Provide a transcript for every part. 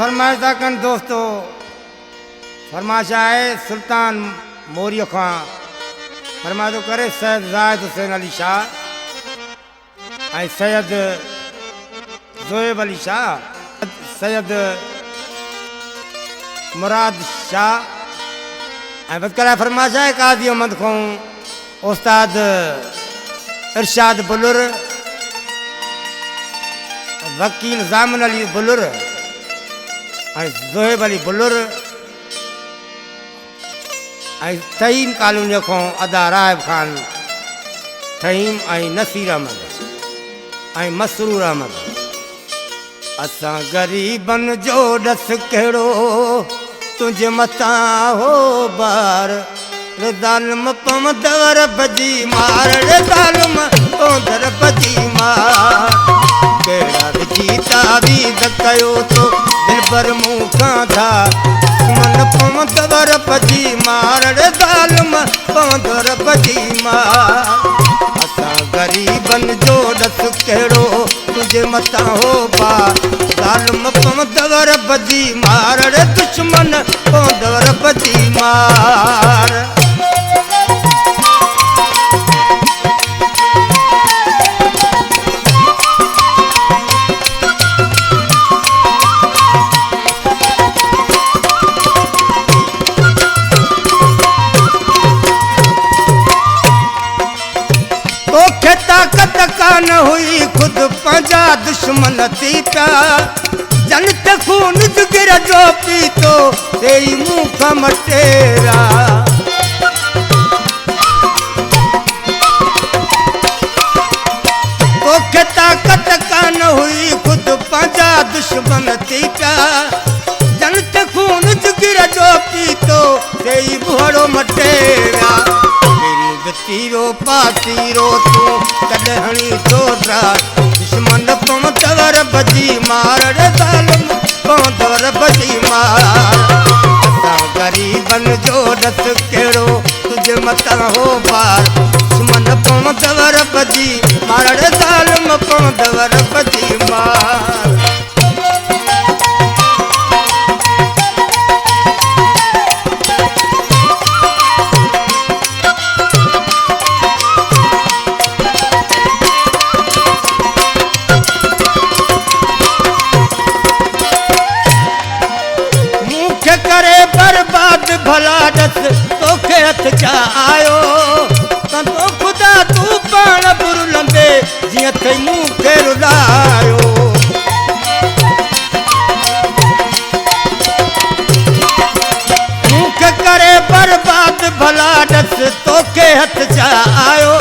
फरमाइश था कन दोस्तों, फरमाइश है सुल्तान मोरियो खां फरमाइश तो करे सैयद जाहिद हुसैन अली शाह ऐं सैयद ज़ोएब अली शाह, सैयद मुराद शाह ऐं बदकरा फरमाइश है काजी अहमद खां उस्ताद इरशाद बुलुर, वकील जामिन अली बुलुर ऐं ज़ोएब अली बुलुर ऐं तहीम कॉलोनी खां अदा राहिब ख़ान तहीम ऐं नसीर अहमद ऐं मसरूर अहमद। असां ग़रीबनि जो ॾस कहिड़ो तुंहिंजे मथां हो बार, रे ज़ालिम पवंदव रब जी मार, रे ज़ालिम पवंदव रब जी मार। कहिड़ा विझी तावीज़ कयो तो दिलबर मूं खां था, मन पवंदव रब जी मार, रे ज़ालिम पवंदव रब जी मार। असां ग़रीबनि जो ॾस कहिड़ो तुंहिंजे मथां हो बार, ज़ालिम पवंदव रब जी मार, रे दुश्मन पवंदव रब जी मार। तोखे ताकत कान हुई खुद पंहिंजा दुश्मन थी पिया, जन ते खून जिगर जो पीतो तेई मुंह खां मटेरा। तोखे ताकत कान हुई खुद पंहिंजा दुश्मन थी पिया, जन ते खून जिगर जो पीतो तेई बुहड़ो मटेरा। तीरो पातीरो तू कॾहिं छोड़ा, दुश्मन पवंदव रब जी मार, रे ज़ालिम पवंदव रब जी मार। असां ग़रीबनि जो ॾस कहिड़ो तुंहिंजे मथां हो बार, दुश्मन पवंदव रब जी मार, रे ज़ालिम पवंदव रब जी मार। बर्बाद भला ॾस तोखे हथ जा आयो, कंदो ख़ुदा तू पाण बुरलंदे जीअं थई मूंखे रुलायो। मूंखे करे बर्बाद भला ॾस तोखे हथ जा आयो,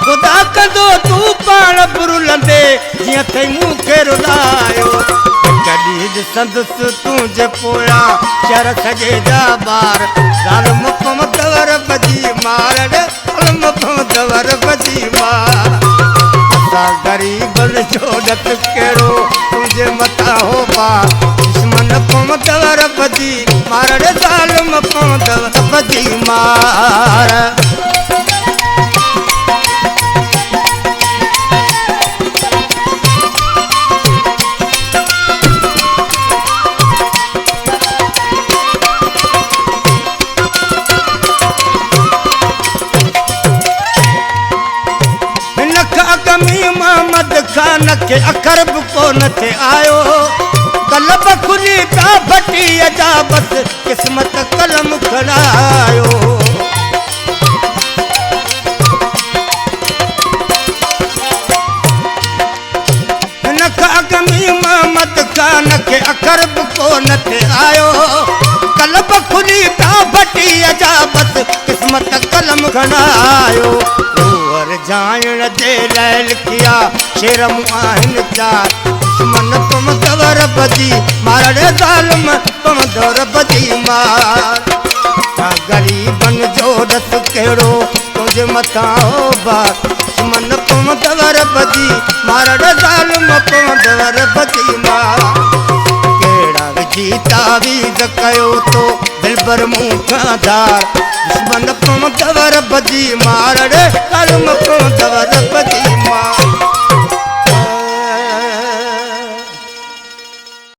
ख़ुदा कंदो तू पाण बुरलंदे जीअं थई मूंखे रुलायो। कॾहिं ॾिसंदुसि तुंहिंजे पोयां शहर सॼे जा ॿार, ज़ालिम पवंदव रब जी मार, रे ज़ालिम पवंदव रब जी मार। असां ग़रीबनि जो ॾस कहिड़ो तुंहिंजे मथां हो बार, दुश्मन पवंदव रब जी मार, रे ज़ालिम पवंदव रब जी मार। मोहम्मद खान के अखर बि कोन थे आयो, कलम खुली ता भटी जा बस किस्मत कलम खड़ायो। मोहम्मद खान के अखर बि कोन थे आयो, कलम खुली ता भटी जा बस किस्मत कलम खड़ायो। जाइण जे लाइ लिखिया शेर मूं आहिनि चार, दुश्मन पवंदव रब जी मार, रे ज़ालिम पवंदव रब जी मार। असां ग़रीबनि जो ॾस कहिड़ो तुंहिंजे मथां हो बार, दुश्मन पवंदव रब जी मार, रे ज़ालिम पवंदव रब जी मार। कहिड़ा विझी तावीज़ कयो तो दिलबर मूं खां धार, दुश्मन पवंदव रब जी मार, रे ज़ालिम